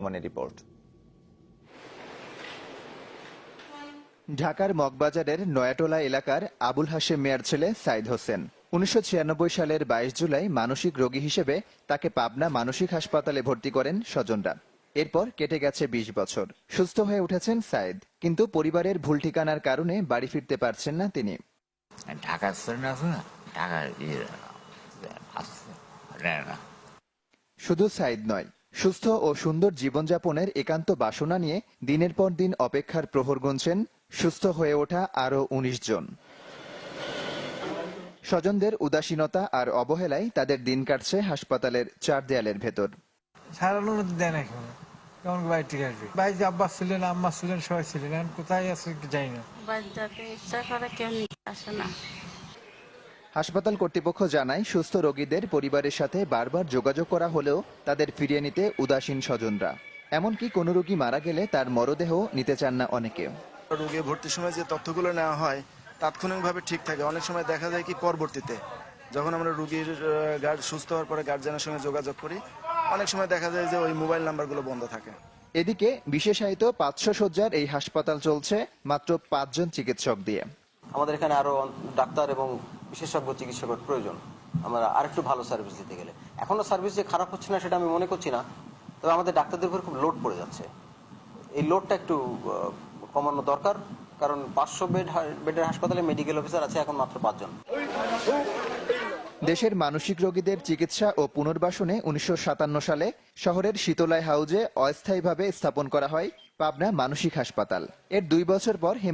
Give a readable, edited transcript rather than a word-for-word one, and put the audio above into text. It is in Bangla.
রহমানের রিপোর্ট। ঢাকার মগবাজারের নয়াটোলা এলাকার আবুল হাশেম মিয়ার ছেলে সাইদ হোসেন ১৯৯৬ সালের ২২ জুলাই মানসিক রোগী হিসেবে তাকে পাবনা মানসিক হাসপাতালে ভর্তি করেন স্বজনরা। এরপর কেটে গেছে ২০ বছর। সুস্থ হয়ে উঠেছেন সাইদ, কিন্তু পরিবারের ভুল ঠিকানার কারণে বাড়ি ফিরতে পারছেন না তিনি। ঢাকার স্টুডেন্ট আছে না, ঢাকার না। শুধু সাইদ নয়, সুস্থ ও সুন্দর জীবনযাপনের একান্ত বাসনা নিয়ে দিনের পর দিন অপেক্ষার প্রহর গুনছেন সুস্থ হয়ে ওঠা আরও ১৯ জন। স্বজনদের উদাসীনতা আর অবহেলায় তাদের দিন কাটছে হাসপাতালের চার দেয়ালের ভেতর। সারানোর দেয় না এখন, কেমন বাড়ি থেকে আসবে? বাড়িতে আব্বা ছিলেন, আম্মা ছিলেন, সবাই ছিলেন, এখন কোথায় আছে যাই না। বাড়ি যেতে ইচ্ছা করে কেউ নিতে আসে না। হাসপাতাল কর্তৃপক্ষ জানায়, সুস্থ রোগীদের পরিবারের সাথে বারবার যোগাযোগ করা হলেও তাদের ফিরিয়ে নিতে উদাসীন স্বজনরা। এমনকি কোনো রোগী মারা গেলে তার মরদেহ নিতে চান না অনেকে। রোগী ভর্তির সময় যে তথ্যগুলো নেওয়া হয় তাৎক্ষণিকভাবে ঠিক থাকে, অনেক সময় দেখা যায় কি পরবর্তীতে যখন আমরা রোগীর সুস্থ হওয়ার পরে গার্জিয়ানের সঙ্গে যোগাযোগ করি, অনেক সময় দেখা যায় যে ওই মোবাইল নাম্বারগুলো বন্ধ থাকে। এদিকে বিশেষায়িত ৫০০ শয্যার এই হাসপাতাল চলছে মাত্র ৫ জন চিকিৎসক দিয়ে। আমাদের এখানে আরো ডাক্তার এবং বিশেষজ্ঞ চিকিৎসকের প্রয়োজন, আমরা আরেকটু ভালো সার্ভিস দিতে গেলে। এখনো সার্ভিস যে খারাপ হচ্ছে না সেটা আমি মনে করছি না, তবে আমাদের ডাক্তারদের উপর খুব লোড পড়ে যাচ্ছে। এই লোডটা একটু কমানো দরকার, কারণ ৫০০ বেডের হাসপাতালে মেডিকেল অফিসার আছে এখন মাত্র ৫ জন। দেশের মানসিক রোগীদের চিকিৎসা ও পুনর্বাসনে ১৯৫৭ সালে শহরের শীতলায় হাউজে অস্থায়ীভাবে স্থাপন করা হয় পাবনা মানসিক হাসপাতাল। এর ২ বছর পর